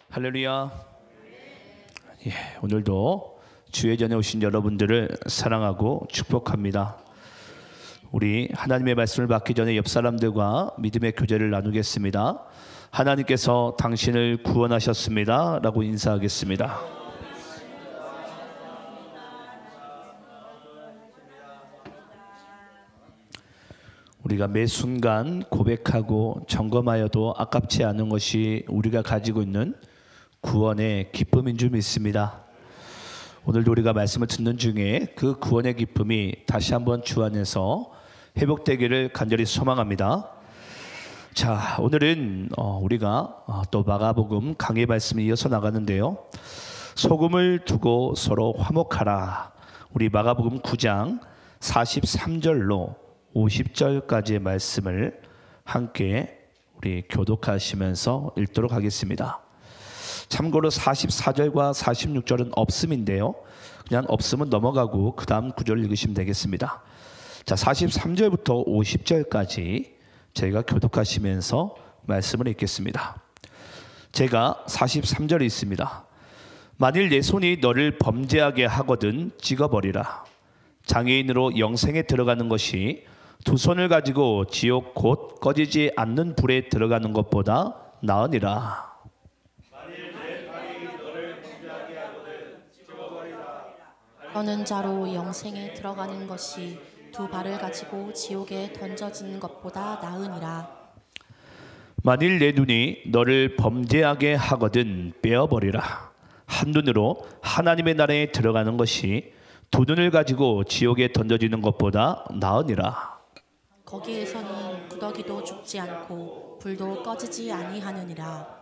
할렐루야. 오늘도 주의 전에 오신 여러분들을 사랑하고 축복합니다. 우리 하나님의 말씀을 받기 전에 옆 사람들과 믿음의 교제를 나누겠습니다. 하나님께서 당신을 구원하셨습니다 라고 인사하겠습니다. 우리가 매 순간 고백하고 점검하여도 아깝지 않은 것이 우리가 가지고 있는 구원의 기쁨인 줄 믿습니다. 오늘도 우리가 말씀을 듣는 중에 그 구원의 기쁨이 다시 한번 주 안에서 회복되기를 간절히 소망합니다. 자, 오늘은 우리가 또 마가복음 강해 말씀을 이어서 나가는데요. 소금을 두고 서로 화목하라. 우리 마가복음 9장 43절로 50절까지의 말씀을 함께 우리 교독하시면서 읽도록 하겠습니다. 참고로 44절과 46절은 없음인데요. 그냥 없음은 넘어가고 그 다음 구절을 읽으시면 되겠습니다. 자, 43절부터 50절까지 저희가 교독하시면서 말씀을 읽겠습니다. 제가 43절에 있습니다. 만일 내 손이 너를 범죄하게 하거든 찍어버리라. 장애인으로 영생에 들어가는 것이 두 손을 가지고 지옥 곧 꺼지지 않는 불에 들어가는 것보다 나으니라. 떠는 자로 영생에 들어가는 것이 두 발을 가지고 지옥에 던져지는 것보다 나으니라. 만일 내 눈이 너를 범죄하게 하거든 빼어버리라. 한 눈으로 하나님의 나라에 들어가는 것이 두 눈을 가지고 지옥에 던져지는 것보다 나으니라. 거기에서는 구더기도 죽지 않고 불도 꺼지지 아니하느니라.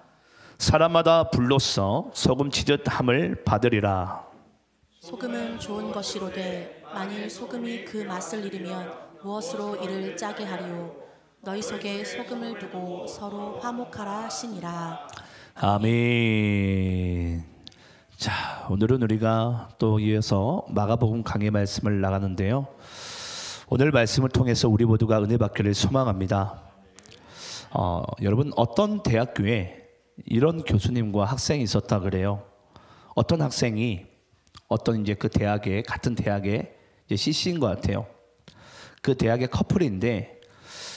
사람마다 불로써 소금 치듯 함을 받으리라. 소금은 좋은 것이로되 만일 소금이 그 맛을 잃으면 무엇으로 이를 짜게 하리요. 너희 속에 소금을 두고 서로 화목하라 하시니라. 아멘. 자, 오늘은 우리가 또 이어서 마가복음 강해 말씀을 나가는데요. 오늘 말씀을 통해서 우리 모두가 은혜 받기를 소망합니다. 여러분, 어떤 대학교에 이런 교수님과 학생이 있었다 그래요. 어떤 학생이 어떤 이제 그 대학에 같은 대학에 이제 CC인 것 같아요. 그 대학의 커플인데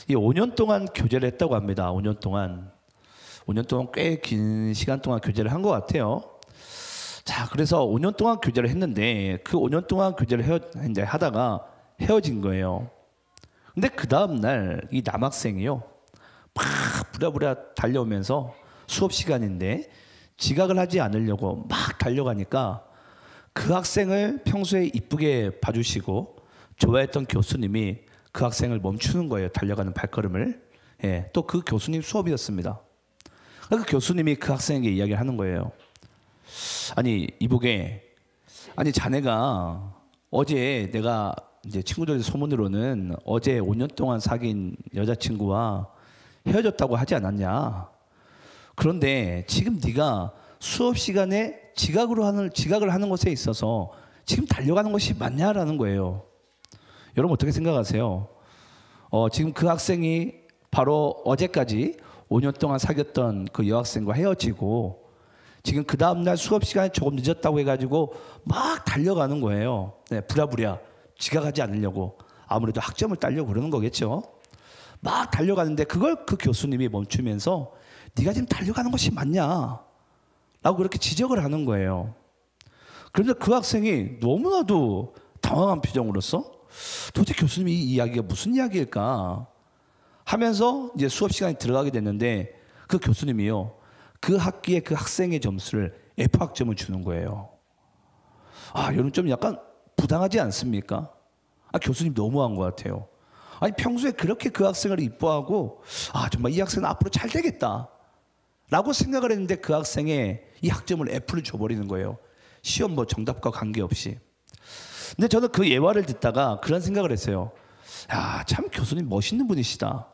이 5년 동안 교제를 했다고 합니다. 5년 동안 꽤 긴 시간 동안 교제를 한 것 같아요. 자, 그래서 5년 동안 교제를 했는데 그 5년 동안 교제를 이제 하다가 헤어진 거예요. 근데 그 다음 날 이 남학생이요, 막 부랴부랴 달려오면서 수업 시간인데 지각을 하지 않으려고 막 달려가니까 그 학생을 평소에 이쁘게 봐주시고 좋아했던 교수님이 그 학생을 멈추는 거예요. 달려가는 발걸음을. 예, 또 그 교수님 수업이었습니다. 그 교수님이 그 학생에게 이야기를 하는 거예요. 아니, 이보게, 아니 자네가 어제 내가 이제 친구들 소문으로는 어제 5년 동안 사귄 여자친구와 헤어졌다고 하지 않았냐? 그런데 지금 네가 수업 시간에 지각을 하는 것에 있어서 지금 달려가는 것이 맞냐라는 거예요. 여러분 어떻게 생각하세요? 지금 그 학생이 바로 어제까지 5년 동안 사귀었던 그 여학생과 헤어지고 지금 그 다음날 수업 시간에 조금 늦었다고 해가지고 막 달려가는 거예요. 네, 부랴부랴 지각하지 않으려고. 아무래도 학점을 따려고 그러는 거겠죠. 막 달려가는데 그걸 그 교수님이 멈추면서 네가 지금 달려가는 것이 맞냐? 라고 그렇게 지적을 하는 거예요. 그런데 그 학생이 너무나도 당황한 표정으로서 도대체 교수님이 이 이야기가 무슨 이야기일까 하면서 이제 수업 시간에 들어가게 됐는데 그 교수님이요, 그 학기에 그 학생의 점수를 F학점을 주는 거예요. 여러분 좀 약간 부당하지 않습니까? 교수님 너무한 것 같아요. 아니 평소에 그렇게 그 학생을 이뻐하고 정말 이 학생은 앞으로 잘 되겠다 라고 생각을 했는데 그 학생의 이 학점을 F를 줘버리는 거예요. 시험 정답과 관계없이. 근데 저는 그 예화를 듣다가 그런 생각을 했어요. 참 교수님 멋있는 분이시다.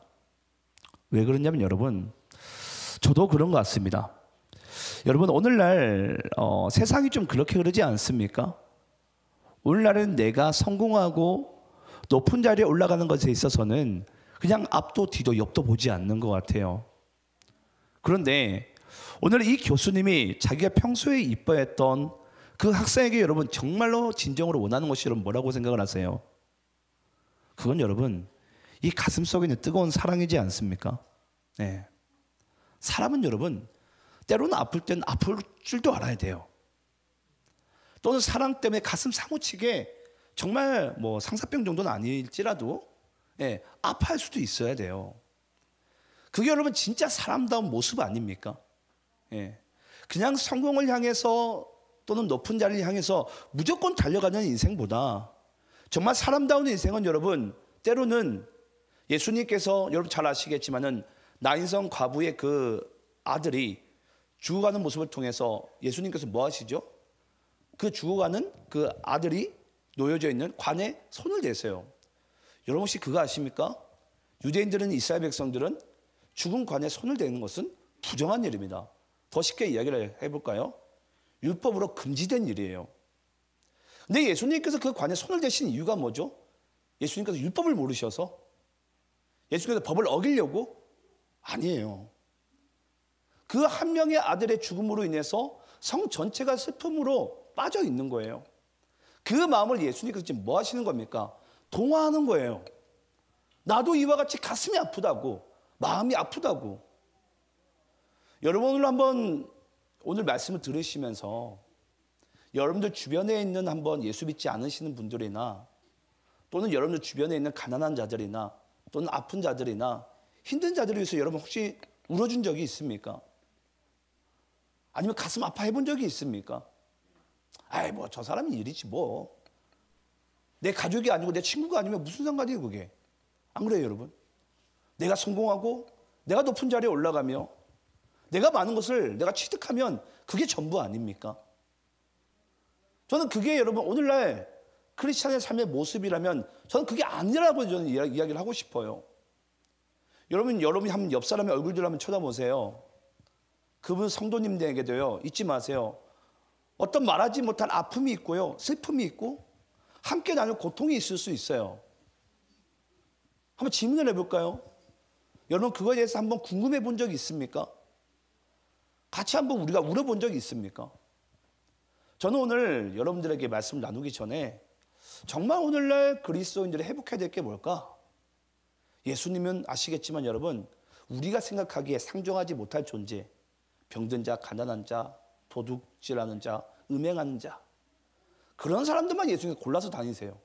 왜 그러냐면 여러분, 저도 그런 것 같습니다. 여러분 오늘날 세상이 좀 그렇게 그러지 않습니까? 오늘날은 내가 성공하고 높은 자리에 올라가는 것에 있어서는 그냥 앞도 뒤도 옆도 보지 않는 것 같아요. 그런데 오늘 이 교수님이 자기가 평소에 이뻐했던 그 학생에게 여러분 정말로 진정으로 원하는 것이 여러분 뭐라고 생각을 하세요? 그건 여러분 이 가슴 속에 있는 뜨거운 사랑이지 않습니까? 네. 사람은 여러분 때로는 아플 땐 아플 줄도 알아야 돼요. 또는 사랑 때문에 가슴 사무치게 정말 뭐 상사병 정도는 아닐지라도 아파할 수도 있어야 돼요. 그게 여러분 진짜 사람다운 모습 아닙니까? 그냥 성공을 향해서 또는 높은 자리를 향해서 무조건 달려가는 인생보다 정말 사람다운 인생은 여러분 때로는 예수님께서 여러분 잘 아시겠지만은 나인성 과부의 그 아들이 죽어가는 모습을 통해서 예수님께서 뭐 하시죠? 그 죽어가는 그 아들이 놓여져 있는 관에 손을 대세요. 여러분 혹시 그거 아십니까? 유대인들은 이스라엘 백성들은 죽은 관에 손을 대는 것은 부정한 일입니다. 더 쉽게 이야기를 해볼까요? 율법으로 금지된 일이에요. 근데 예수님께서 그 관에 손을 대신 이유가 뭐죠? 예수님께서 율법을 모르셔서? 예수님께서 법을 어기려고? 아니에요. 그 한 명의 아들의 죽음으로 인해서 성 전체가 슬픔으로 빠져 있는 거예요. 그 마음을 예수님께서 지금 뭐 하시는 겁니까? 동화하는 거예요. 나도 이와 같이 가슴이 아프다고, 마음이 아프다고. 여러분 오늘 한번 오늘 말씀을 들으시면서 여러분들 주변에 있는 한번 예수 믿지 않으시는 분들이나 또는 여러분들 주변에 있는 가난한 자들이나 또는 아픈 자들이나 힘든 자들을 위해서 여러분 혹시 울어준 적이 있습니까? 아니면 가슴 아파해 본 적이 있습니까? 아이 뭐 저 사람이 일이지 뭐. 내 가족이 아니고 내 친구가 아니면 무슨 상관이에요 그게. 안 그래요 여러분? 내가 성공하고 내가 높은 자리에 올라가며 내가 많은 것을 내가 취득하면 그게 전부 아닙니까? 저는 그게 여러분 오늘날 크리스찬의 삶의 모습이라면 저는 그게 아니라고 저는 이야기를 하고 싶어요. 여러분이 한번 옆 사람의 얼굴들 한번 쳐다보세요. 그분 성도님들에게도요 잊지 마세요. 어떤 말하지 못할 아픔이 있고요, 슬픔이 있고 함께 나눌 고통이 있을 수 있어요. 한번 질문을 해볼까요? 여러분 그거에 대해서 한번 궁금해 본 적이 있습니까? 같이 한번 우리가 울어본 적이 있습니까? 저는 오늘 여러분들에게 말씀을 나누기 전에 정말 오늘날 그리스도인들이 회복해야 될 게 뭘까? 예수님은 아시겠지만 여러분 우리가 생각하기에 상종하지 못할 존재, 병든 자, 가난한 자, 도둑질하는 자, 음행하는 자 그런 사람들만 예수님께서 골라서 다니세요.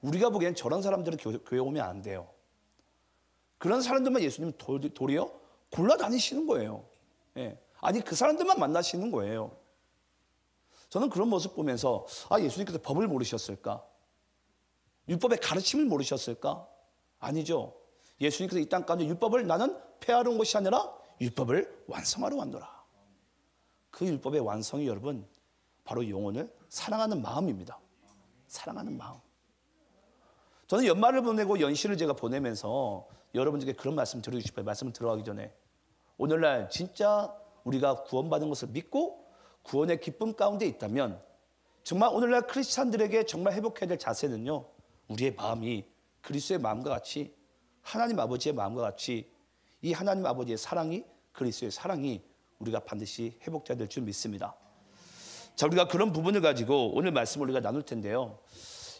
우리가 보기엔 저런 사람들은 교회 오면 안 돼요. 그런 사람들만 예수님은 도리어 골라 다니시는 거예요. 아니 그 사람들만 만나시는 거예요. 저는 그런 모습 보면서 예수님께서 법을 모르셨을까? 율법의 가르침을 모르셨을까? 아니죠. 예수님께서 이 땅 가운데 율법을 나는 폐하러 온 것이 아니라 율법을 완성하러 왔노라. 그 율법의 완성이 여러분 바로 영혼을 사랑하는 마음입니다. 사랑하는 마음. 저는 연말을 보내고 연시를 제가 보내면서 여러분들께 그런 말씀 드리고 싶어요. 말씀을 들어가기 전에 오늘날 진짜 우리가 구원받은 것을 믿고 구원의 기쁨 가운데 있다면 정말 오늘날 크리스찬들에게 정말 회복해야 될 자세는요 우리의 마음이 그리스도의 마음과 같이 하나님 아버지의 마음과 같이 이 하나님 아버지의 사랑이 그리스도의 사랑이 우리가 반드시 회복돼야 될 줄 믿습니다. 자, 우리가 그런 부분을 가지고 오늘 말씀을 우리가 나눌 텐데요.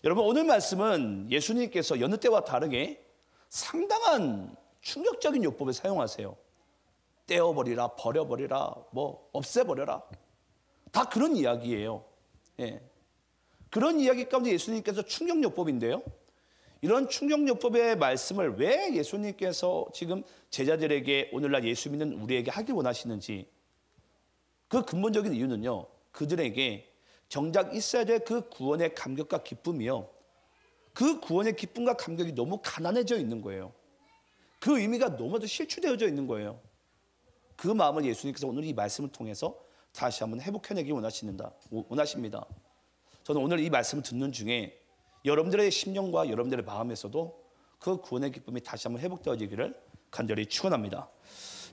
여러분 오늘 말씀은 예수님께서 여느 때와 다르게 상당한 충격적인 요법을 사용하세요. 떼어버리라, 버려버리라, 뭐 없애버려라. 다 그런 이야기예요. 그런 이야기 가운데 예수님께서 충격요법인데요. 이런 충격요법의 말씀을 왜 예수님께서 지금 제자들에게 오늘날 예수 믿는 우리에게 하기 원하시는지 그 근본적인 이유는요. 그들에게 정작 있어야 될 그 구원의 감격과 기쁨이요. 그 구원의 기쁨과 감격이 너무 가난해져 있는 거예요. 그 의미가 너무도 실추되어져 있는 거예요. 그 마음을 예수님께서 오늘 이 말씀을 통해서 다시 한번 회복해내기 원하십니다. 저는 오늘 이 말씀을 듣는 중에 여러분들의 심령과 여러분들의 마음에서도 그 구원의 기쁨이 다시 한번 회복되어지기를 간절히 축원합니다.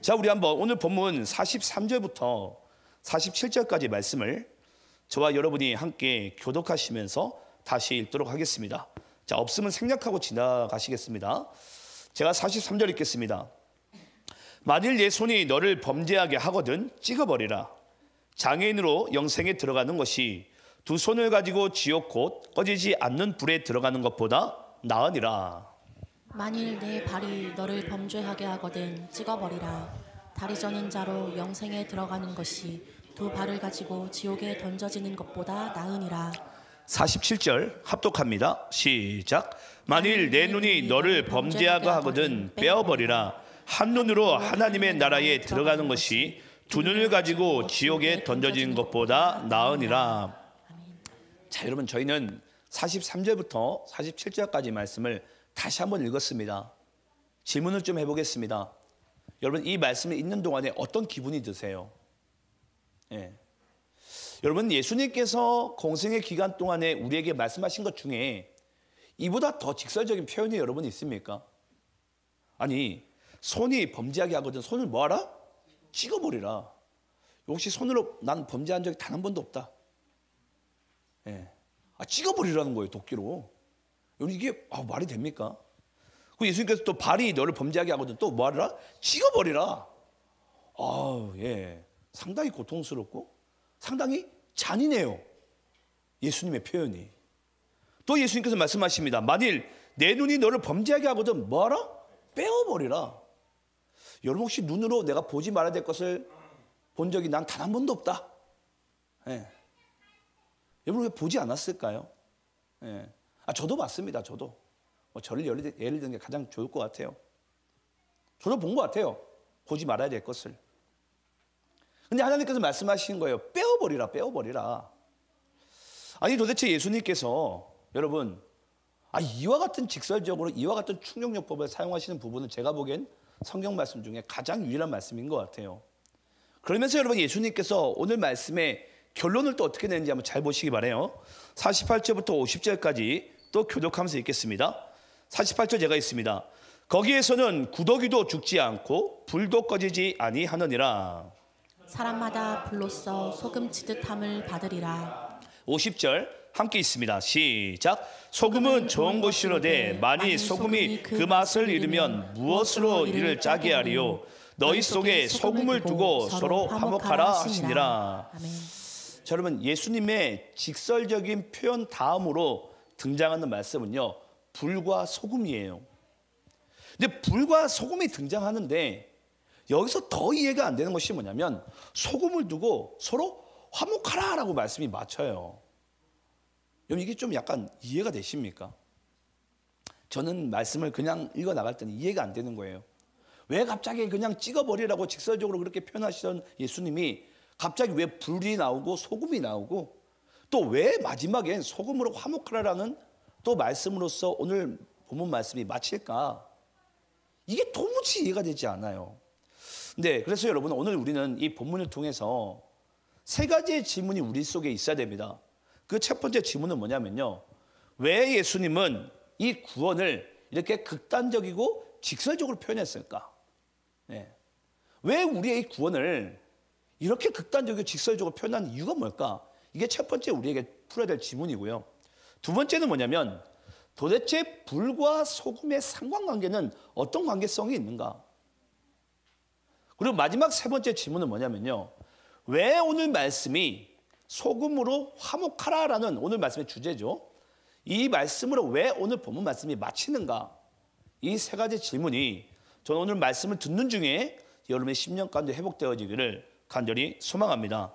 자, 우리 한번 오늘 본문 43절부터 47절까지 말씀을 저와 여러분이 함께 교독하시면서 다시 읽도록 하겠습니다. 자, 없으면 생략하고 지나가시겠습니다. 제가 43절 읽겠습니다. 만일 내 손이 너를 범죄하게 하거든 찍어버리라. 장애인으로 영생에 들어가는 것이 두 손을 가지고 지옥 곧 꺼지지 않는 불에 들어가는 것보다 나으니라. 만일 내 발이 너를 범죄하게 하거든 찍어버리라. 다리 저는 자로 영생에 들어가는 것이 두 발을 가지고 지옥에 던져지는 것보다 나으니라. 47절 합독합니다. 시작. 만일 내 눈이 너를 범죄하게 하거든 빼어버리라. 한 눈으로 하나님의 나라에 들어가는 것이 두 눈을 가지고 지옥에 던져지는 것보다 나으니라. 자, 여러분, 저희는 43절부터 47절까지 말씀을 다시 한번 읽었습니다. 질문을 좀 해보겠습니다. 여러분, 이 말씀을 읽는 동안에 어떤 기분이 드세요? 예. 여러분, 예수님께서 공생의 기간 동안에 우리에게 말씀하신 것 중에 이보다 더 직설적인 표현이 여러분 있습니까? 아니, 손이 범죄하게 하거든 손을 뭐하라? 찍어버리라. 혹시 손으로 난 범죄한 적이 단 한 번도 없다. 예. 찍어버리라는 거예요, 도끼로. 여러분, 이게 말이 됩니까? 그 예수님께서 또 발이 너를 범죄하게 하거든 또 뭐하라? 찍어버리라. 예. 상당히 고통스럽고 상당히 잔인해요, 예수님의 표현이. 또 예수님께서 말씀하십니다. 만일 내 눈이 너를 범죄하게 하거든 뭐하라? 빼어버리라. 여러분, 혹시 눈으로 내가 보지 말아야 될 것을 본 적이 난 단 한 번도 없다. 예. 여러분, 왜 보지 않았을까요? 예. 저도 봤습니다. 저도. 저를 예를 드는 게 가장 좋을 것 같아요. 저도 본 것 같아요, 보지 말아야 될 것을. 근데 하나님께서 말씀하시는 거예요. 빼어버리라, 빼어버리라. 아니, 도대체 예수님께서 여러분, 이와 같은 직설적으로 이와 같은 충격요법을 사용하시는 부분은 제가 보기엔 성경 말씀 중에 가장 유일한 말씀인 것 같아요. 그러면서 여러분, 예수님께서 오늘 말씀의 결론을 또 어떻게 내는지 한번 잘 보시기 바라요. 48절부터 50절까지 또 교독하면서 읽겠습니다. 48절 제가 있습니다. 거기에서는 구더기도 죽지 않고 불도 꺼지지 아니하느니라. 사람마다 불로써 소금 치듯 함을 받으리라. 50절 함께 있습니다. 시작. 소금은 좋은 것이로되 만일 소금이 그 맛을 잃으면 무엇으로 이를 짜게 하리요. 너희 속에 소금을 두고 서로 화목하라 하시니라. 아멘. 자, 여러분, 예수님의 직설적인 표현 다음으로 등장하는 말씀은요, 불과 소금이에요. 근데 불과 소금이 등장하는데 여기서 더 이해가 안 되는 것이 뭐냐면 소금을 두고 서로 화목하라라고 말씀이 맞춰요. 여러분, 이게 좀 약간 이해가 되십니까? 저는 말씀을 그냥 읽어 나갈 때는 이해가 안 되는 거예요. 왜 갑자기 그냥 찍어버리라고 직설적으로 그렇게 표현하시던 예수님이 갑자기 왜 불이 나오고 소금이 나오고 또 왜 마지막엔 소금으로 화목하라라는 또 말씀으로써 오늘 본문 말씀이 마칠까? 이게 도무지 이해가 되지 않아요. 네, 그래서 여러분, 오늘 우리는 이 본문을 통해서 세 가지의 질문이 우리 속에 있어야 됩니다. 그 첫 번째 질문은 뭐냐면요, 왜 예수님은 이 구원을 이렇게 극단적이고 직설적으로 표현했을까? 네. 왜 우리의 이 구원을 이렇게 극단적이고 직설적으로 표현한 이유가 뭘까? 이게 첫 번째 우리에게 풀어야 될 질문이고요. 두 번째는 뭐냐면 도대체 불과 소금의 상관관계는 어떤 관계성이 있는가? 그리고 마지막 세 번째 질문은 뭐냐면요, 왜 오늘 말씀이 소금으로 화목하라라는 오늘 말씀의 주제죠. 이 말씀으로 왜 오늘 본문 말씀이 마치는가? 이 세 가지 질문이 저는 오늘 말씀을 듣는 중에 여러분의 10년 가운데 회복되어지기를 간절히 소망합니다.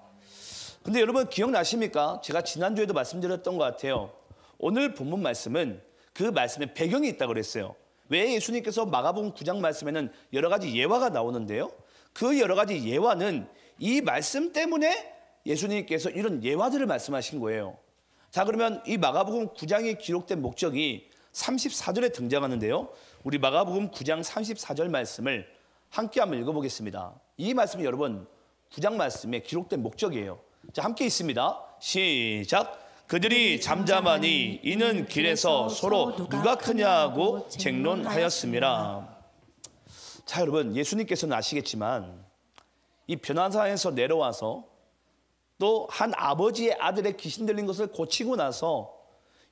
근데 여러분, 기억나십니까? 제가 지난주에도 말씀드렸던 것 같아요. 오늘 본문 말씀은 그 말씀에 배경이 있다고 그랬어요. 왜 예수님께서 마가복음 9장 말씀에는 여러 가지 예화가 나오는데요, 그 여러 가지 예화는 이 말씀 때문에 예수님께서 이런 예화들을 말씀하신 거예요. 자, 그러면 이 마가복음 9장에 기록된 목적이 34절에 등장하는데요, 우리 마가복음 9장 34절 말씀을 함께 한번 읽어보겠습니다. 이 말씀이 여러분 9장 말씀에 기록된 목적이에요. 자, 함께 있습니다. 시작. 그들이 잠잠하니 이는 길에서 서로 누가 크냐 하고 쟁론하였습니다. 자, 여러분, 예수님께서는 아시겠지만 이 변화산에서 내려와서 또 한 아버지의 아들의 귀신 들린 것을 고치고 나서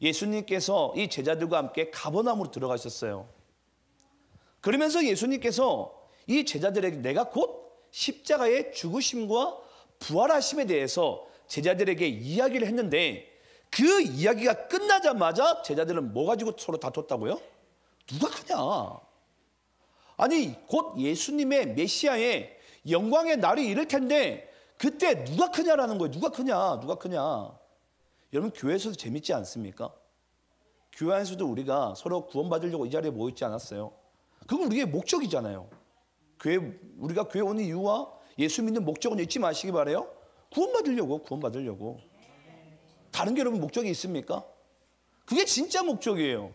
예수님께서 이 제자들과 함께 가버나움으로 들어가셨어요. 그러면서 예수님께서 이 제자들에게 내가 곧 십자가의 죽으심과 부활하심에 대해서 제자들에게 이야기를 했는데 그 이야기가 끝나자마자 제자들은 뭐 가지고 서로 다퉜다고요? 누가 크냐? 아니 곧 예수님의 메시아의 영광의 날이 이를 텐데 그때 누가 크냐라는 거예요. 누가 크냐? 누가 크냐? 여러분 교회에서도 재밌지 않습니까? 교회 안에서도 우리가 서로 구원받으려고 이 자리에 모였지 않았어요? 그건 우리의 목적이잖아요. 우리가 교회 오는 이유와 예수 믿는 목적은 잊지 마시기 바라요. 구원받으려고. 다른 게 여러분 목적이 있습니까? 그게 진짜 목적이에요.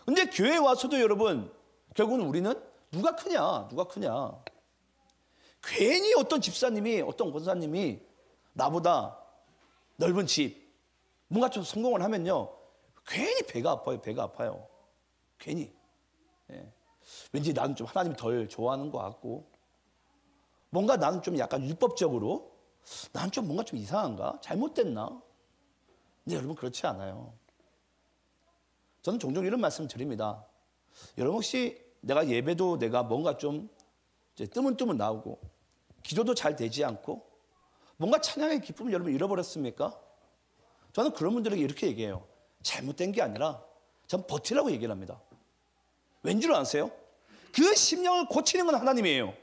근데 교회에 와서도 여러분 결국은 우리는 누가 크냐? 괜히 어떤 집사님이 어떤 권사님이 나보다 넓은 집 뭔가 좀 성공을 하면요 괜히 배가 아파요. 괜히. 예. 왠지 나는 좀 하나님 덜 좋아하는 것 같고 뭔가 나는 좀 약간 율법적으로 나는 좀 뭔가 좀 이상한가? 잘못됐나? 근데 여러분 그렇지 않아요. 저는 종종 이런 말씀 드립니다. 여러분 혹시 내가 예배도 내가 뭔가 좀 이제 뜨문뜨문 나오고 기도도 잘 되지 않고 뭔가 찬양의 기쁨을 여러분 잃어버렸습니까? 저는 그런 분들에게 이렇게 얘기해요. 잘못된 게 아니라 전 버티라고 얘기를 합니다. 왠 줄 아세요? 그 심령을 고치는 건 하나님이에요.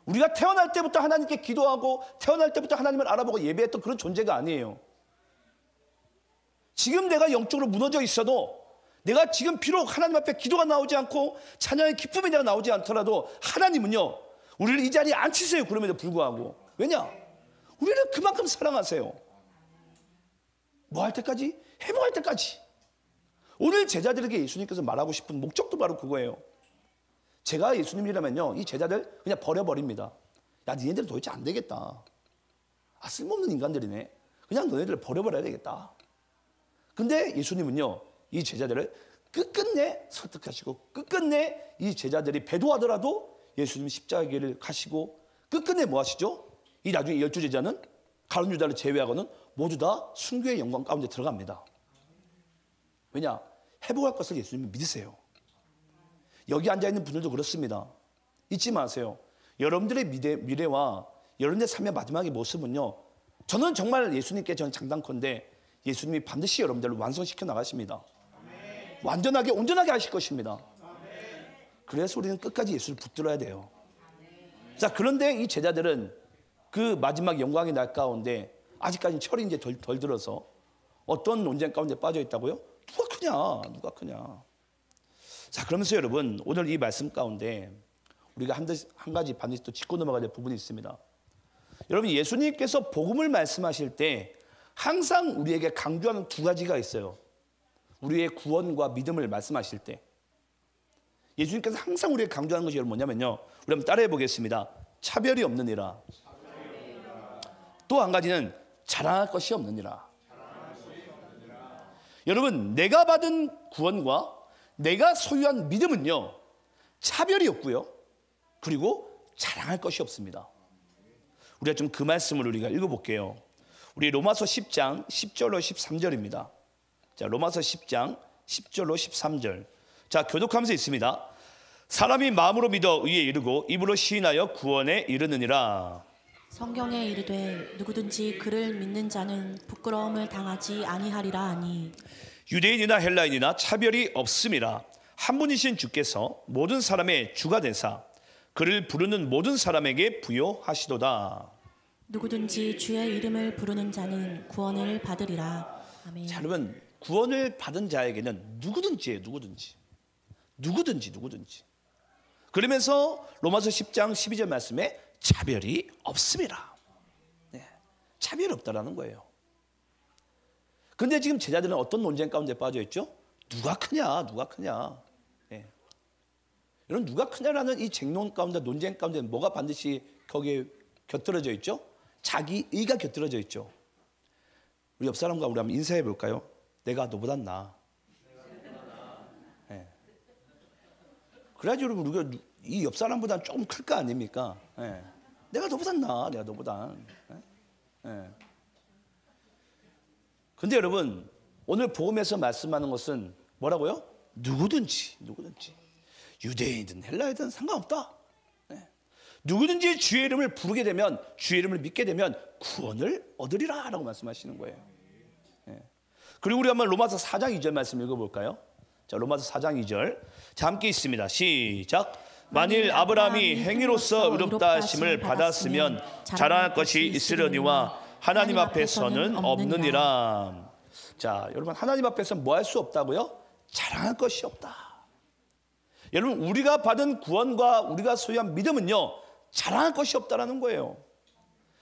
우리가 태어날 때부터 하나님께 기도하고 태어날 때부터 하나님을 알아보고 예배했던 그런 존재가 아니에요. 지금 내가 영적으로 무너져 있어도 내가 지금 비록 하나님 앞에 기도가 나오지 않고 찬양의 기쁨이 내가 나오지 않더라도 하나님은요 우리를 이 자리에 앉히세요. 그럼에도 불구하고 왜냐? 우리를 그만큼 사랑하세요. 뭐 할 때까지? 회복할 때까지. 오늘 제자들에게 예수님께서 말하고 싶은 목적도 바로 그거예요. 제가 예수님이라면요 이 제자들 그냥 버려버립니다. 야 니네들 도대체 안 되겠다. 쓸모없는 인간들이네. 그냥 너네들 버려버려야 되겠다. 근데 예수님은요 이 제자들을 끝끝내 설득하시고 끝끝내 이 제자들이 배도하더라도 예수님 십자가의 길을 가시고 끝끝내 뭐 하시죠? 이 나중에 12제자는 가룟 유다를 제외하고는 모두 다 순교의 영광 가운데 들어갑니다. 왜냐? 회복할 것을 예수님이 믿으세요. 여기 앉아있는 분들도 그렇습니다. 잊지 마세요. 여러분들의 미래와 여러분들의 삶의 마지막의 모습은요 저는 정말 예수님께 저는 장담컨대 예수님이 반드시 여러분들을 완성시켜 나가십니다. 완전하게 온전하게 하실 것입니다. 그래서 우리는 끝까지 예수를 붙들어야 돼요. 자, 그런데 이 제자들은 그 마지막 영광의 날 가운데 아직까지 철이 이제 덜 들어서 어떤 논쟁 가운데 빠져 있다고요? 누가 크냐? 자, 그러면서 여러분 오늘 이 말씀 가운데 우리가 한 가지 반드시 또 짚고 넘어가야 될 부분이 있습니다. 여러분 예수님께서 복음을 말씀하실 때 항상 우리에게 강조하는 두 가지가 있어요. 우리의 구원과 믿음을 말씀하실 때 예수님께서 항상 우리에게 강조하는 것이 여러분 뭐냐면요. 우리 한번 따라해 보겠습니다. 차별이 없느니라. 또 한 가지는 자랑할 것이 없느니라. 여러분 내가 받은 구원과 내가 소유한 믿음은요 차별이 없고요 그리고 자랑할 것이 없습니다. 우리가 좀 그 말씀을 우리가 읽어볼게요. 우리 로마서 10장 10절로 13절입니다. 자, 로마서 10장 10절로 13절. 자, 교독하면서 있습니다. 사람이 마음으로 믿어 의에 이르고 입으로 시인하여 구원에 이르느니라. 성경에 이르되 누구든지 그를 믿는 자는 부끄러움을 당하지 아니하리라 하니 유대인이나 헬라인이나 차별이 없음이라. 한 분이신 주께서 모든 사람의 주가 되사 그를 부르는 모든 사람에게 부요하시도다. 누구든지 주의 이름을 부르는 자는 구원을 받으리라. 아멘. 자, 여러분 구원을 받은 자에게는 누구든지예요. 누구든지. 그러면서 로마서 10장 12절 말씀에 차별이 없음이라. 네, 차별이 없다라는 거예요. 근데 지금 제자들은 어떤 논쟁 가운데 빠져 있죠? 누가 크냐? 네. 여러분 누가 크냐라는 이 쟁론 가운데 논쟁 가운데 뭐가 반드시 거기에 곁들여져 있죠? 자기 의가 곁들여져 있죠. 우리 옆 사람과 우리 한번 인사해 볼까요? 내가 너보다 나아. 네. 그래야지 여러분 우리가 이 옆 사람보다 조금 클 거 아닙니까? 네. 내가 너보다 나아. 네. 근데 여러분 오늘 복음에서 말씀하는 것은 뭐라고요? 누구든지. 유대인이든 헬라이든 상관없다. 누구든지 주의 이름을 부르게 되면, 주의 이름을 믿게 되면 구원을 얻으리라 라고 말씀하시는 거예요. 그리고 우리 한번 로마서 4장 2절 말씀 읽어볼까요? 자, 로마서 4장 2절. 자, 함께 있습니다. 시작. 만일 아브라함이 행위로서 의롭다 하심을 받았으면 자랑할 것이 있으려니와 하나님 앞에서는 없느니라. 자, 여러분, 하나님 앞에서는 뭐 할 수 없다고요? 자랑할 것이 없다. 여러분, 우리가 받은 구원과 우리가 소유한 믿음은요, 자랑할 것이 없다라는 거예요.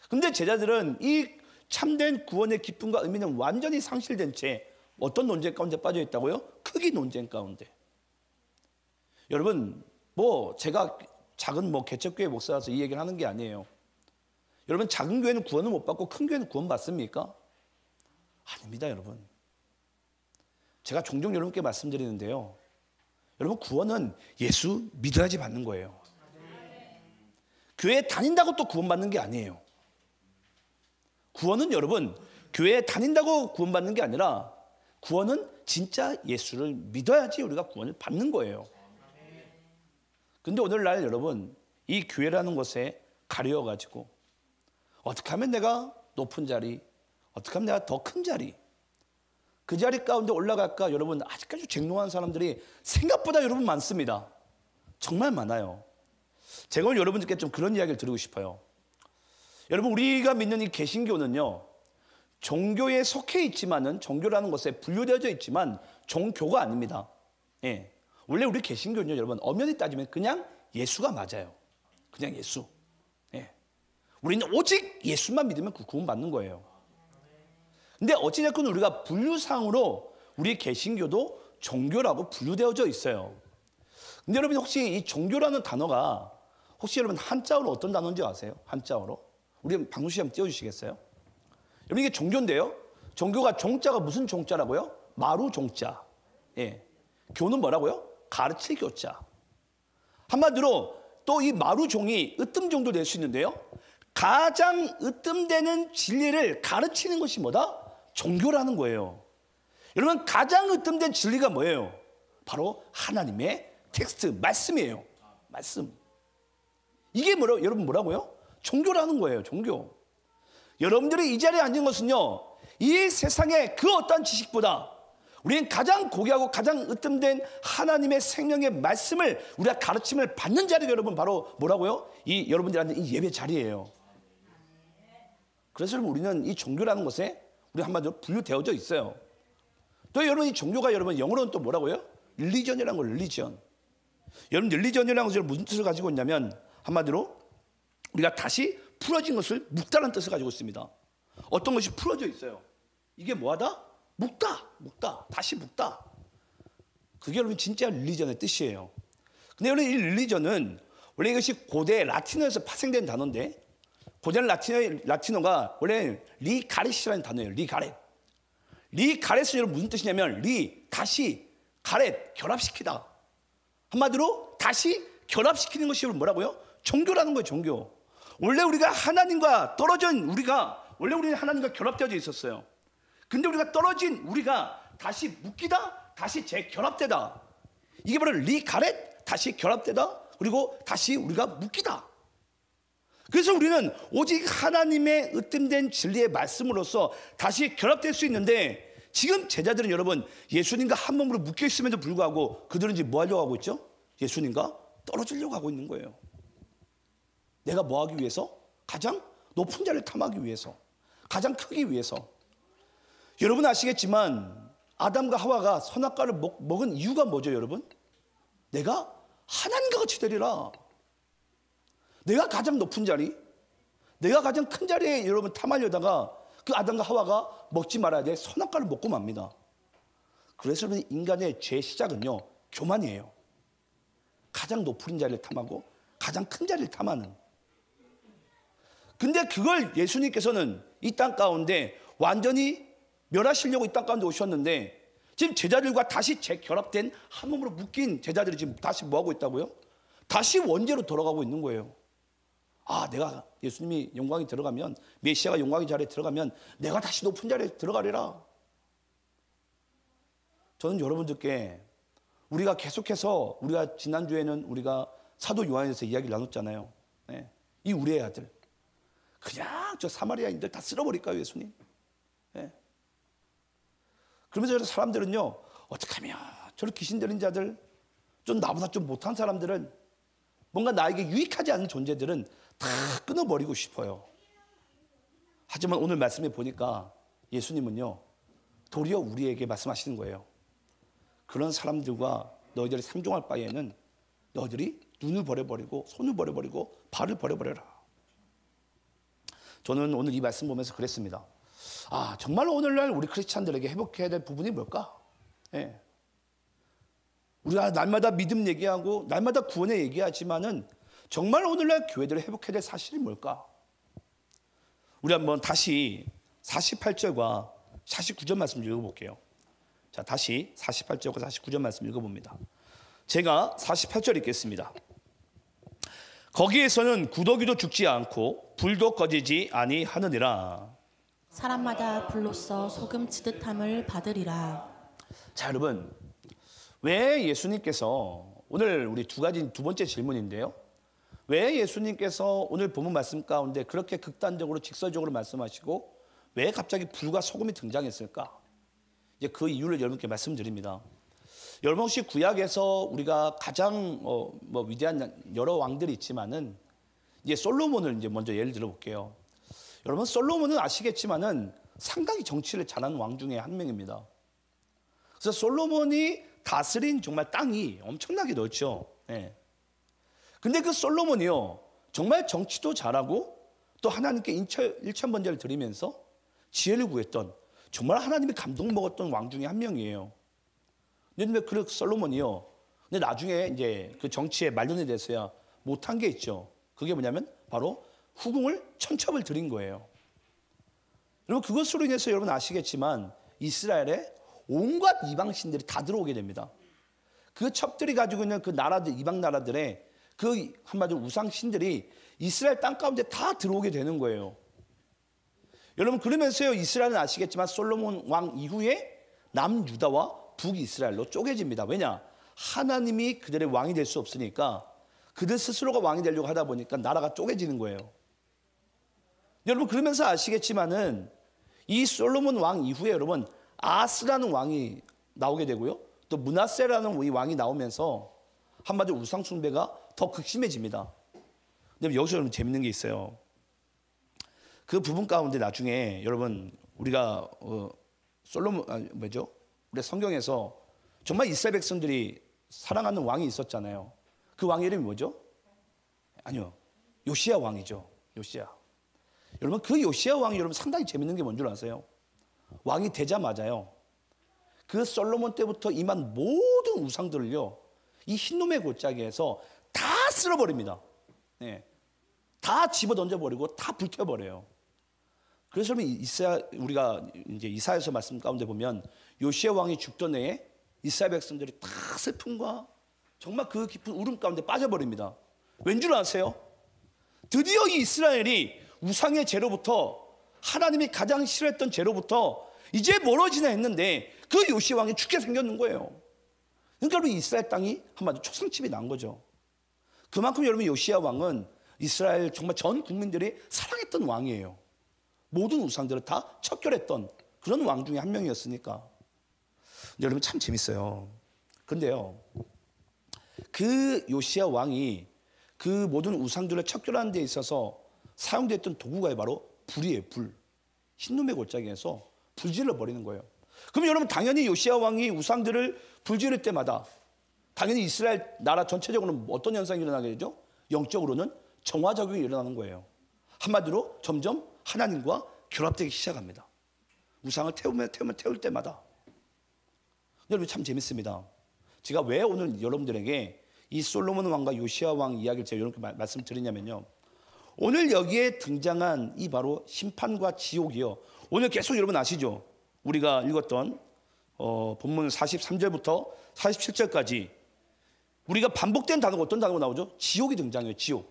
근데 제자들은 이 참된 구원의 기쁨과 의미는 완전히 상실된 채 어떤 논쟁 가운데 빠져 있다고요? 크기 논쟁 가운데. 여러분, 뭐 제가 작은 개척교회 목사라서 이 얘기를 하는 게 아니에요. 여러분, 작은 교회는 구원을 못 받고 큰 교회는 구원 받습니까? 아닙니다, 여러분. 제가 종종 여러분께 말씀드리는데요, 여러분, 구원은 예수 믿어야지 받는 거예요. 교회에 다닌다고 또 구원 받는 게 아니에요. 구원은 여러분, 교회에 다닌다고 구원 받는 게 아니라 구원은 진짜 예수를 믿어야지 우리가 구원을 받는 거예요. 근데 오늘날 여러분, 이 교회라는 것에 가려워가지고 어떻게 하면 내가 높은 자리, 어떻게 하면 내가 더 큰 자리, 그 자리 가운데 올라갈까? 여러분, 아직까지 쟁론하는 사람들이 생각보다 여러분 많습니다. 정말 많아요. 제가 오늘 여러분들께 좀 그런 이야기를 드리고 싶어요. 여러분, 우리가 믿는 이 개신교는요, 종교에 속해 있지만은, 종교라는 것에 분류되어져 있지만 종교가 아닙니다. 예. 원래 우리 개신교는요, 여러분, 엄연히 따지면 그냥 예수가 맞아요. 그냥 예수. 예. 우리는 오직 예수만 믿으면 구원 받는 거예요. 근데 어찌됐건 우리가 분류상으로 우리 개신교도 종교라고 분류되어져 있어요. 근데 여러분, 혹시 이 종교라는 단어가 혹시 여러분 한자어로 어떤 단어인지 아세요? 한자어로? 우리 방송시 한번 띄워주시겠어요? 여러분, 이게 종교인데요, 종교가 종자가 무슨 종자라고요? 마루 종자. 예. 교는 뭐라고요? 가르칠 교자. 한마디로 또 이 마루 종이 으뜸종도 될 수 있는데요, 가장 으뜸되는 진리를 가르치는 것이 뭐다? 종교라는 거예요. 여러분, 가장 으뜸된 진리가 뭐예요? 바로 하나님의 텍스트, 말씀이에요. 말씀. 이게 여러분 뭐라고요? 종교라는 거예요. 종교. 여러분들이 이 자리에 앉은 것은요, 이 세상의 그 어떤 지식보다 우리는 가장 고귀하고 가장 으뜸된 하나님의 생명의 말씀을 우리가 가르침을 받는 자리가 여러분 바로 뭐라고요? 이 여러분들이 앉은 이 예배 자리예요. 그래서 여러분, 우리는 이 종교라는 것에 우리 한마디로 분류되어져 있어요. 또 여러분, 이 종교가 여러분 영어로는 또 뭐라고요? 릴리전이라는 거, 릴리전. 여러분, 릴리전이라는 것을 무슨 뜻을 가지고 있냐면 한마디로 우리가 다시 풀어진 것을 묵다라는 뜻을 가지고 있습니다. 어떤 것이 풀어져 있어요. 이게 뭐하다? 묵다, 묵다, 다시 묵다. 그게 여러분 진짜 릴리전의 뜻이에요. 근데 여러분, 이 릴리전은 원래 이것이 고대 라틴어에서 파생된 단어인데, 고대 라틴어가 원래 리가렛이라는 단어예요. 리가렛. 리가렛은 여러분 무슨 뜻이냐면 다시, 가렛, 결합시키다. 한마디로 다시 결합시키는 것이 여러분 뭐라고요? 종교라는 거예요. 종교. 원래 우리가 하나님과 떨어진 원래 우리는 하나님과 결합되어져 있었어요. 근데 우리가 떨어진 우리가 다시 묶이다, 다시 재결합되다. 이게 바로 리가렛, 다시 결합되다, 그리고 다시 우리가 묶이다. 그래서 우리는 오직 하나님의 으뜸된 진리의 말씀으로서 다시 결합될 수 있는데, 지금 제자들은 여러분 예수님과 한 몸으로 묶여 있음에도 불구하고 그들은 이제 뭐 하려고 하고 있죠? 예수님과 떨어지려고 하고 있는 거예요. 내가 뭐 하기 위해서? 가장 높은 자리를 탐하기 위해서, 가장 크기 위해서. 여러분 아시겠지만 아담과 하와가 선악과를 먹은 이유가 뭐죠, 여러분? 내가 하나님과 같이 되리라. 내가 가장 높은 자리, 내가 가장 큰 자리에 여러분 탐하려다가 그 아담과 하와가 먹지 말아야 될 선악과를 먹고 맙니다. 그래서 여러분, 인간의 죄 시작은요, 교만이에요. 가장 높은 자리를 탐하고 가장 큰 자리를 탐하는. 근데 그걸 예수님께서는 이 땅 가운데 완전히 멸하시려고 이 땅 가운데 오셨는데, 지금 제자들과 다시 재결합된 한 몸으로 묶인 제자들이 지금 다시 뭐 하고 있다고요? 다시 원죄로 돌아가고 있는 거예요. 아, 내가 예수님이 영광이 들어가면, 메시아가 영광의 자리에 들어가면 내가 다시 높은 자리에 들어가리라. 저는 여러분들께 우리가 계속해서 우리가 지난주에는 우리가 사도 요한에 대해서 이야기를 나눴잖아요. 예. 이 우리의 아들 그냥 저 사마리아인들 다 쓸어버릴까요, 예수님? 예. 그러면서 사람들은요, 어떻게 하면 저런 귀신 들린 자들, 좀 나보다 좀 못한 사람들은, 뭔가 나에게 유익하지 않는 존재들은 다 끊어버리고 싶어요. 하지만 오늘 말씀에 보니까 예수님은요, 도리어 우리에게 말씀하시는 거예요. 그런 사람들과 너희들이 상종할 바에는 너희들이 눈을 버려버리고 손을 버려버리고 발을 버려버려라. 저는 오늘 이 말씀 보면서 그랬습니다. 아, 정말 오늘날 우리 크리스찬들에게 회복해야 될 부분이 뭘까? 예. 우리가 날마다 믿음 얘기하고 날마다 구원에 얘기하지만은 정말 오늘날 교회들을 회복해야 될 사실이 뭘까? 우리 한번 다시 48절과 49절 말씀 읽어볼게요. 자, 다시 48절과 49절 말씀 읽어봅니다. 제가 48절 읽겠습니다. 거기에서는 구더기도 죽지 않고 불도 꺼지지 아니하느니라. 사람마다 불로써 소금 치듯함을 받으리라. 자, 여러분, 왜 예수님께서 오늘 우리 두 번째 질문인데요. 왜 예수님께서 오늘 본문 말씀 가운데 그렇게 극단적으로 직설적으로 말씀하시고 왜 갑자기 불과 소금이 등장했을까? 이제 그 이유를 여러분께 말씀드립니다. 여러분 혹시 구약에서 우리가 가장 위대한 여러 왕들이 있지만은 이제 솔로몬을 이제 먼저 예를 들어볼게요. 여러분 솔로몬은 아시겠지만은 상당히 정치를 잘하는 왕 중에 한 명입니다. 그래서 솔로몬이 다스린 정말 땅이 엄청나게 넓죠. 네. 근데 그 솔로몬이요 정말 정치도 잘하고 또 하나님께 일천번제를 드리면서 지혜를 구했던 정말 하나님이 감동 먹었던 왕 중에 한 명이에요. 근데 그 솔로몬이요. 근데 나중에 이제 그 정치에 말년이 돼서야 못한 게 있죠. 그게 뭐냐면 바로 후궁을 천첩을 드린 거예요. 여러분 그것으로 인해서 여러분 아시겠지만 이스라엘에 온갖 이방신들이 다 들어오게 됩니다. 그 첩들이 가지고 있는 그 나라들, 이방 나라들의 그 한마디로 우상신들이 이스라엘 땅 가운데 다 들어오게 되는 거예요. 여러분 그러면서요 이스라엘은 아시겠지만 솔로몬 왕 이후에 남유다와 북이스라엘로 쪼개집니다. 왜냐? 하나님이 그들의 왕이 될 수 없으니까 그들 스스로가 왕이 되려고 하다 보니까 나라가 쪼개지는 거예요. 여러분 그러면서 아시겠지만은 이 솔로몬 왕 이후에 여러분 아스라는 왕이 나오게 되고요. 또 므낫세라는 이 왕이 나오면서 한마디로 우상 숭배가 더 극심해집니다. 근데 여기서 여러분 재밌는 게 있어요. 그 부분 가운데 나중에 여러분 우리가 우리 성경에서 정말 이스라엘 백성들이 사랑하는 왕이 있었잖아요. 그 왕 이름이 뭐죠? 아니요, 요시야 왕이죠. 요시야. 여러분 그 요시야 왕이 여러분 상당히 재밌는 게 뭔 줄 아세요? 왕이 되자마자요 그 솔로몬 때부터 임한 모든 우상들을요 이 흰놈의 골짜기에서 다 쓸어버립니다. 네. 다 집어 던져버리고 다 불태워버려요. 그래서 우리가 이제 이사야서 말씀 가운데 보면 요시야 왕이 죽던 해에 이스라엘 백성들이 다 슬픔과 정말 그 깊은 울음 가운데 빠져버립니다. 왠 줄 아세요? 드디어 이 이스라엘이 우상의 죄로부터 하나님이 가장 싫어했던 죄로부터 이제 멀어지나 했는데 그 요시야 왕이 죽게 생겼는 거예요. 그러니까 여러분 이스라엘 땅이 한마디로 초상집이 난 거죠. 그만큼 여러분 요시야 왕은 이스라엘 정말 전 국민들이 사랑했던 왕이에요. 모든 우상들을 다 척결했던 그런 왕 중에 한 명이었으니까. 여러분 참 재밌어요. 근데요 그 요시야 왕이 그 모든 우상들을 척결하는 데 있어서 사용됐던 도구가 바로 불이에요. 불. 흰놈의 골짜기에서 불질러 버리는 거예요. 그럼 여러분 당연히 요시야 왕이 우상들을 불지를 때마다 당연히 이스라엘 나라 전체적으로는 어떤 현상이 일어나게 되죠? 영적으로는 정화작용이 일어나는 거예요. 한마디로 점점 하나님과 결합되기 시작합니다. 우상을 태울 때마다. 여러분 참 재밌습니다. 제가 왜 오늘 여러분들에게 이 솔로몬 왕과 요시야 왕 이야기를 제가 이렇게 말씀드리냐면요. 오늘 여기에 등장한 이 바로 심판과 지옥이요. 오늘 계속 여러분 아시죠? 우리가 읽었던 본문 43절부터 47절까지 우리가 반복된 단어가 어떤 단어가 나오죠? 지옥이 등장해요. 지옥.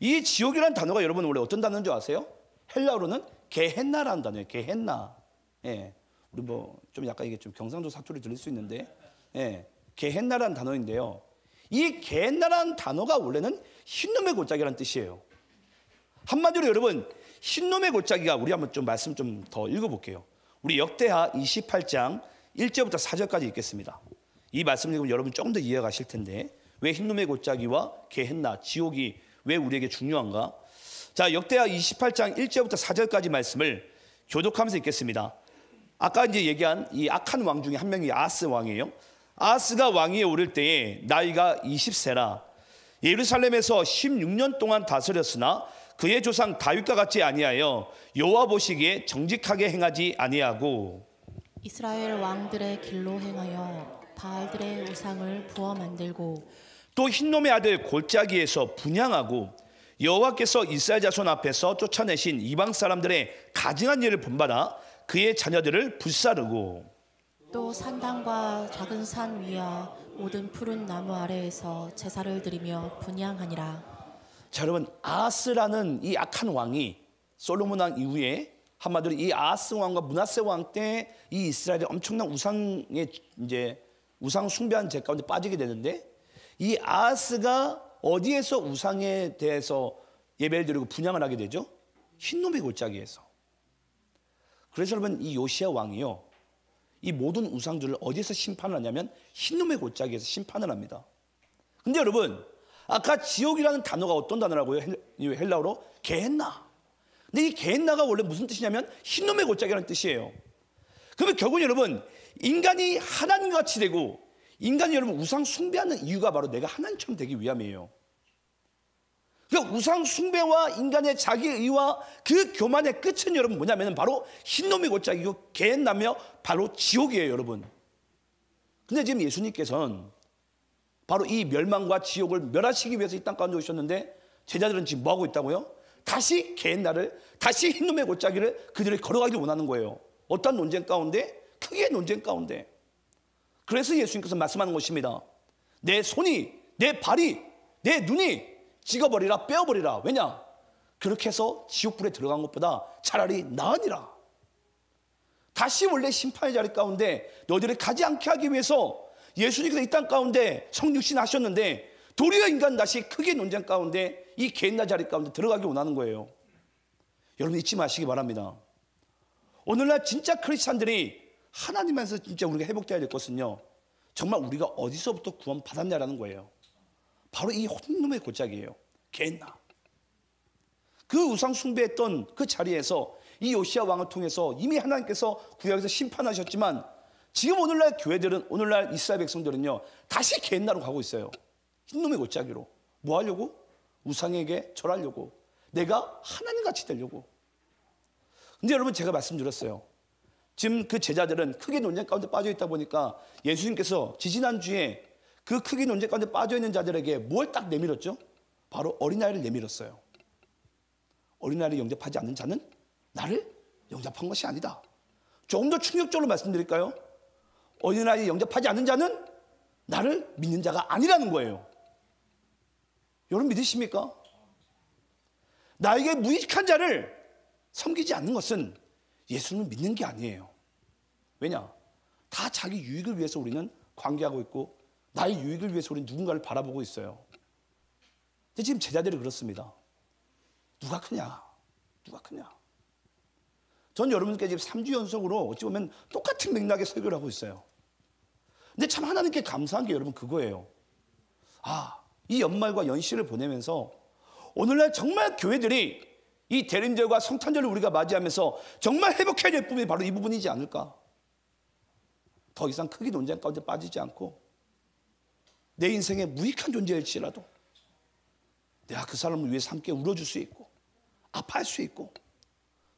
이 지옥이라는 단어가 여러분 원래 어떤 단어인 줄 아세요? 헬라어로는 게헨나라는 단어예요. 게헨나. 예. 우리 뭐 좀 약간 이게 좀 경상도 사투리 들릴 수 있는데, 예. 게헨나라는 단어인데요. 이 게헨나라는 단어가 원래는 흰놈의 골짜기라는 뜻이에요. 한마디로 여러분, 흰놈의 골짜기가, 우리 한번 좀 말씀 좀 더 읽어볼게요. 우리 역대하 28장 1절부터 4절까지 읽겠습니다. 이 말씀 읽으면 여러분 조금 더 이해가 가실 텐데, 왜 흰놈의 골짜기와 게헨나, 지옥이 왜 우리에게 중요한가? 자, 역대하 28장 1절부터 4절까지 말씀을 교독하면서 읽겠습니다. 아까 이제 얘기한 이 악한 왕 중에 한 명이 아하스 왕이에요. 아하스가 왕위에 오를 때에 나이가 20세라 예루살렘에서 16년 동안 다스렸으나 그의 조상 다윗과 같지 아니하여 여호와 보시기에 정직하게 행하지 아니하고 이스라엘 왕들의 길로 행하여 바알들의 우상을 부어 만들고 또 흰놈의 아들 골짜기에서 분향하고 여호와께서 이스라엘 자손 앞에서 쫓아내신 이방 사람들의 가증한 일을 본받아 그의 자녀들을 불사르고 또 산당과 작은 산 위와 모든 푸른 나무 아래에서 제사를 드리며 분향하니라. 자, 여러분, 아하스라는 이 악한 왕이 솔로몬 왕 이후에 한마디로 이 아하스 왕과 므낫세 왕 때 이 이스라엘이 엄청난 우상 숭배한 죄 가운데 빠지게 되는데, 이 아하스가 어디에서 우상에 대해서 예배를 드리고 분향을 하게 되죠? 흰놈의 골짜기에서. 그래서 여러분, 이 요시야 왕이요, 이 모든 우상들을 어디서 심판을 하냐면 흰놈의 골짜기에서 심판을 합니다. 근데 여러분, 아까 지옥이라는 단어가 어떤 단어라고요? 헬라어로 게헨나. 근데 이 게헨나가 원래 무슨 뜻이냐면 흰놈의 골짜기라는 뜻이에요. 그러면 결국 여러분, 인간이 하나님과 같이 되고 인간이 여러분 우상 숭배하는 이유가 바로 내가 하나님처럼 되기 위함이에요. 그러니까 우상 숭배와 인간의 자기 의와 그 교만의 끝은 여러분 뭐냐면 바로 흰놈의 골짜기고 게헨나며 바로 지옥이에요, 여러분. 근데 지금 예수님께서는 바로 이 멸망과 지옥을 멸하시기 위해서 이 땅 가운데 오셨는데, 제자들은 지금 뭐하고 있다고요? 다시 게헨나를, 다시 흰놈의 골짜기를 그들이 걸어가기를 원하는 거예요. 어떤 논쟁 가운데? 크게 논쟁 가운데. 그래서 예수님께서 말씀하는 것입니다. 내 손이, 내 발이, 내 눈이 찍어버리라, 빼어버리라. 왜냐? 그렇게 해서 지옥불에 들어간 것보다 차라리 나으니라. 다시 원래 심판의 자리 가운데 너희들이 가지 않게 하기 위해서 예수님께서 이 땅 가운데 성육신 하셨는데, 도리어 인간 다시 크게 논쟁 가운데 이 게헨나 자리 가운데 들어가기 원하는 거예요. 여러분 잊지 마시기 바랍니다. 오늘날 진짜 크리스찬들이 하나님 안에서 진짜 우리가 회복되어야 될 것은요, 정말 우리가 어디서부터 구원 받았냐라는 거예요. 바로 이 흰놈의 골짜기예요. 게헨나. 그 우상 숭배했던 그 자리에서 이 요시야 왕을 통해서 이미 하나님께서 구약에서 심판하셨지만, 지금 오늘날 교회들은, 오늘날 이스라엘 백성들은요 다시 게헨나로 가고 있어요. 흰놈의 골짜기로. 뭐 하려고? 우상에게 절하려고, 내가 하나님같이 되려고. 근데 여러분, 제가 말씀드렸어요. 지금 그 제자들은 크게 논쟁 가운데 빠져 있다 보니까 예수님께서 지지난주에 그 크게 논쟁 가운데 빠져 있는 자들에게 뭘 딱 내밀었죠? 바로 어린아이를 내밀었어요. 어린아이를 영접하지 않는 자는 나를 영접한 것이 아니다. 조금 더 충격적으로 말씀드릴까요? 어린아이 영접하지 않는 자는 나를 믿는 자가 아니라는 거예요. 여러분 믿으십니까? 나에게 무익한 자를 섬기지 않는 것은 예수님을 믿는 게 아니에요. 왜냐? 다 자기 유익을 위해서 우리는 관계하고 있고, 나의 유익을 위해서 우리는 누군가를 바라보고 있어요. 근데 지금 제자들이 그렇습니다. 누가 크냐? 누가 크냐? 전 여러분께 지금 3주 연속으로 어찌 보면 똑같은 맥락의 설교를 하고 있어요. 근데 참 하나님께 감사한 게 여러분 그거예요. 이 연말과 연시를 보내면서 오늘날 정말 교회들이 이 대림절과 성탄절을 우리가 맞이하면서 정말 회복해야 될 부분이 바로 이 부분이지 않을까. 더 이상 크게 논쟁 가운데 빠지지 않고, 내 인생에 무익한 존재일지라도 내가 그 사람을 위해서 함께 울어줄 수 있고 아파할 수 있고,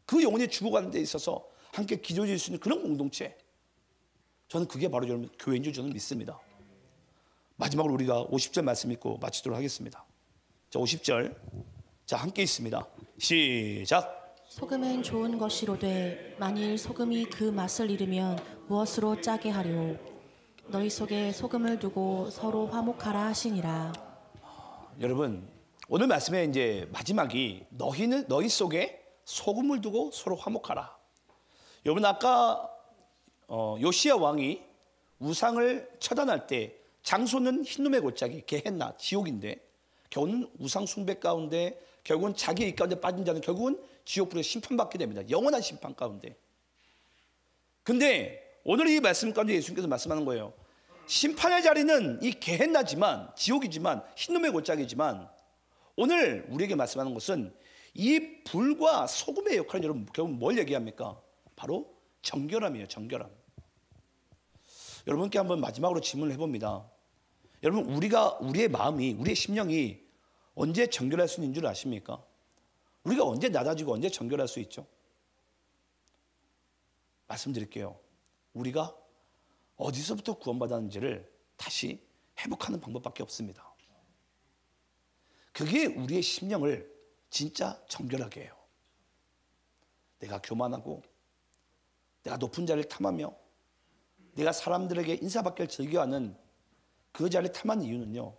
그 영혼이 죽어가는 데 있어서 함께 기도해 줄 수 있는 그런 공동체, 저는 그게 바로 여러분 교회인 줄 저는 믿습니다. 마지막으로 우리가 50절 말씀 읽고 마치도록 하겠습니다. 자, 50절, 자 함께 있습니다. 시작. 소금은 좋은 것이로되 만일 소금이 그 맛을 잃으면 무엇으로 짜게 하리오. 너희 속에 소금을 두고 서로 화목하라 하시니라. 여러분, 오늘 말씀의 이제 마지막이 너희 속에 소금을 두고 서로 화목하라. 여러분, 아까 요시야 왕이 우상을 처단할 때 장소는 흰놈의 골짜기, 게헨나, 지옥인데 결국은 우상 숭배 가운데, 결국은 자기의 일 가운데 빠진 자는 결국은 지옥불에 심판받게 됩니다. 영원한 심판 가운데. 근데 오늘 이 말씀 가운데 예수님께서 말씀하는 거예요. 심판의 자리는 이 게헨나지만, 지옥이지만, 흰놈의 골짜기지만, 오늘 우리에게 말씀하는 것은 이 불과 소금의 역할은 여러분 결국 뭘 얘기합니까? 바로 정결함이에요. 정결함. 여러분께 한번 마지막으로 질문을 해봅니다. 여러분, 우리의 마음이, 우리의 심령이 언제 정결할 수 있는 줄 아십니까? 우리가 언제 낮아지고 언제 정결할 수 있죠? 말씀드릴게요. 우리가 어디서부터 구원받았는지를 다시 회복하는 방법밖에 없습니다. 그게 우리의 심령을 진짜 정결하게 해요. 내가 교만하고, 내가 높은 자리를 탐하며, 내가 사람들에게 인사받기를 즐겨하는 그 자리를 탐하는 이유는요,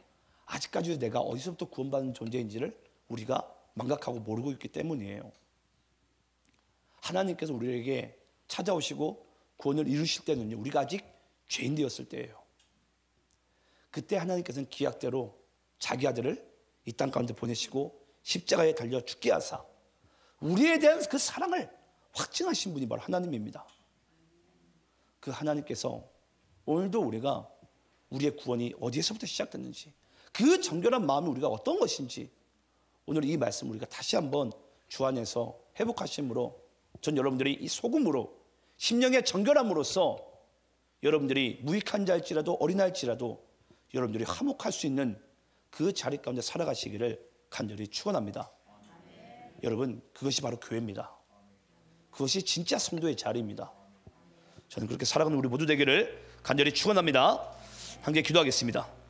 아직까지도 내가 어디서부터 구원받은 존재인지를 우리가 망각하고 모르고 있기 때문이에요. 하나님께서 우리에게 찾아오시고 구원을 이루실 때는요, 우리가 아직 죄인 되었을 때예요. 그때 하나님께서는 기약대로 자기 아들을 이 땅 가운데 보내시고 십자가에 달려 죽게 하사 우리에 대한 그 사랑을 확증하신 분이 바로 하나님입니다. 그 하나님께서 오늘도 우리가 우리의 구원이 어디에서부터 시작됐는지, 그 정결한 마음이 우리가 어떤 것인지 오늘 이 말씀 우리가 다시 한번 주 안에서 회복하심으로, 전 여러분들이 이 소금으로 심령의 정결함으로써 여러분들이 무익한 자일지라도 어린아이일지라도 여러분들이 화목할 수 있는 그 자리 가운데 살아가시기를 간절히 축원합니다. 여러분, 그것이 바로 교회입니다. 그것이 진짜 성도의 자리입니다. 저는 그렇게 살아가는 우리 모두 되기를 간절히 축원합니다. 함께 기도하겠습니다.